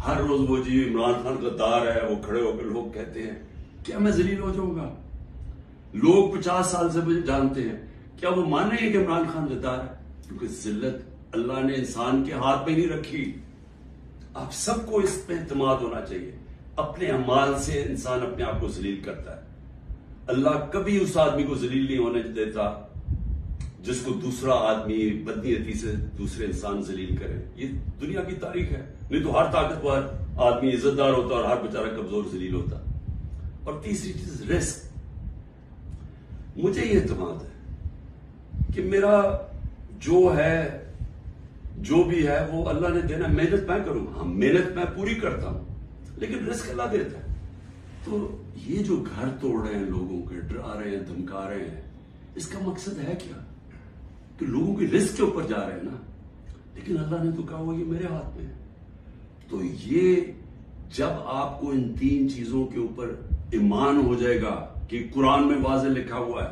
ہر روز وہ جی عمران خان غدار ہے، وہ کھڑے ہو کر لوگ کہتے ہیں کیا میں ذلیل ہو جاؤں گا؟ لوگ 50 سال سے مجھے جانتے ہیں، کیا وہ مانیں گے کہ عمران خان غدار ہے؟ کیونکہ ذلت اللہ نے انسان کے ہاتھ میں نہیں رکھی۔ آپ سب کو اس پہ اعتماد ہونا چاہیے۔ اپنے اعمال سے انسان اپنے آپ کو ذلیل کرتا ہے۔ اللہ کبھی اس آدمی کو ذلیل نہیں ہونے دیتا جس کو دوسرا آدمی بدنیتی سے دوسرے انسان ذلیل کرے۔ یہ دنیا کی تاریخ ہے، نہیں تو ہر طاقتور آدمی عزت دار ہوتا اور ہر بیچارہ کمزور ذلیل ہوتا۔ اور تیسری چیز رزق۔ مجھے یہ اعتماد ہے کہ میرا جو ہے جو بھی ہے وہ اللہ نے دینا، محنت میں کروں گا، محنت میں پوری کرتا ہوں، لیکن رزق اللہ دیتا ہے۔ تو یہ جو گھر توڑ رہے ہیں، لوگوں کے ڈرا رہے ہیں، دھمکا رہے ہیں، اس کا مقصد ہے کیا؟ کہ لوگوں کے رزق کے اوپر جا رہے ہیں نا، لیکن اللہ نے تو کہا وہ یہ میرے ہاتھ میں ہے۔ تو یہ جب آپ کو ان 3 چیزوں کے اوپر ایمان ہو جائے گا کہ قرآن میں واضح لکھا ہوا ہے،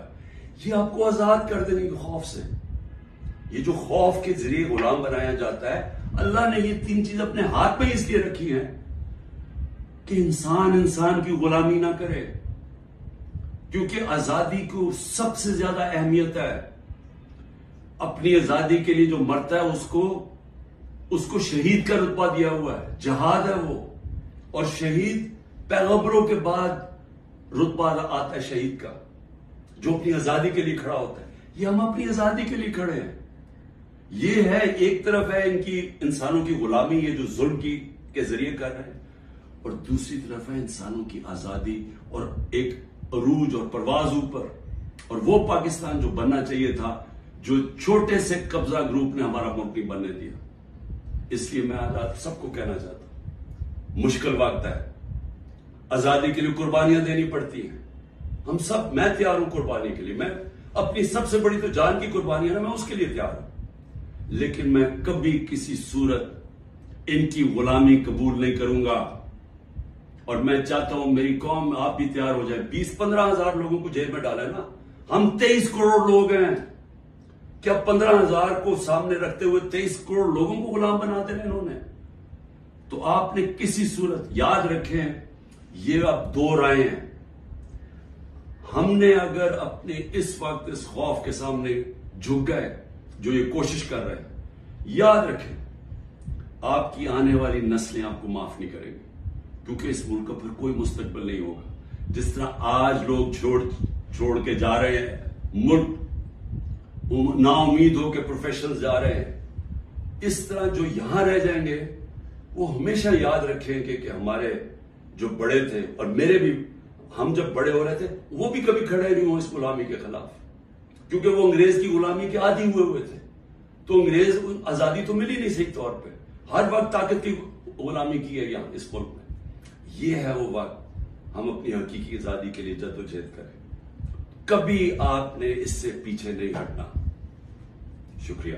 یہ آپ کو آزاد کر دینے کے خوف سے۔ یہ جو خوف کے ذریعے غلام بنایا جاتا ہے، اللہ نے یہ 3 چیز اپنے ہاتھ میں اس لیے رکھی ہیں کہ انسان کی غلامی نہ کرے، کیونکہ آزادی کو سب سے زیادہ اہمیت ہے۔ اپنی آزادی کے لیے جو مرتا ہے اس کو شہید کا رتبہ دیا ہوا ہے، جہاد ہے وہ۔ اور شہید پیغمبروں کے بعد رتبہ آتا ہے شہید کا، جو اپنی آزادی کے لیے کھڑا ہوتا ہے۔ یہ ہم اپنی آزادی کے لیے کھڑے ہیں۔ یہ ہے ایک طرف ہے ان کی انسانوں کی غلامی، یہ جو ظلم کے ذریعے کر رہے ہیں، اور دوسری طرف ہے انسانوں کی آزادی اور ایک عروج اور پرواز اوپر۔ اور وہ پاکستان جو بننا چاہیے تھا، جو چھوٹے سے قبضہ گروپ نے ہمارا ملک نہیں بننے دیا۔ اس لیے میں آج آپ سب کو کہنا چاہتا ہوں، مشکل وقت ہے، آزادی کے لیے قربانیاں دینی پڑتی ہیں۔ ہم سب، میں تیار ہوں قربانی کے لیے، میں اپنی سب سے بڑی تو جان کی قربانی ہے نا، میں اس کے لیے تیار ہوں، لیکن میں کبھی کسی صورت ان کی غلامی قبول نہیں کروں گا۔ اور میں چاہتا ہوں میری قوم، آپ بھی تیار ہو جائیں۔ 20-15 ہزار لوگوں کو جیل میں ڈالا ہے نا، ہم 23 کروڑ لوگ ہیں، کیا 15 ہزار کو سامنے رکھتے ہوئے 23 کروڑ لوگوں کو غلام بنا دینا انہوں نے؟ تو آپ نے کسی صورت یاد رکھیں، یہ اب 2 رائے ہیں۔ ہم نے اگر اپنے اس وقت اس خوف کے سامنے جھک گئے، جو یہ کوشش کر رہے ہیں، یاد رکھیں آپ کی آنے والی نسلیں آپ کو معاف نہیں کریں گی، کیونکہ اس ملک کا پھر کوئی مستقبل نہیں ہوگا۔ جس طرح آج لوگ چھوڑ کے جا رہے ہیں ملک، نا امید ہو کے پروفیشنل جا رہے ہیں، اس طرح جو یہاں رہ جائیں گے وہ ہمیشہ یاد رکھیں کہ ہمارے جو بڑے تھے، اور میرے بھی، ہم جب بڑے ہو رہے تھے وہ بھی کبھی کھڑے نہیں ہوں اس غلامی کے خلاف، کیونکہ وہ انگریز کی غلامی کے عادی ہوئے تھے۔ تو انگریز آزادی تو ملی نہیں صحیح طور پہ، ہر وقت طاقت کی غلامی کی ہے یہاں اس ملک میں۔ یہ ہے وہ وقت ہم اپنی حقیقی آزادی کے لیے جدوجہد کریں۔ کبھی آپ نے اس سے پیچھے نہیں ہٹنا۔ شکریہ۔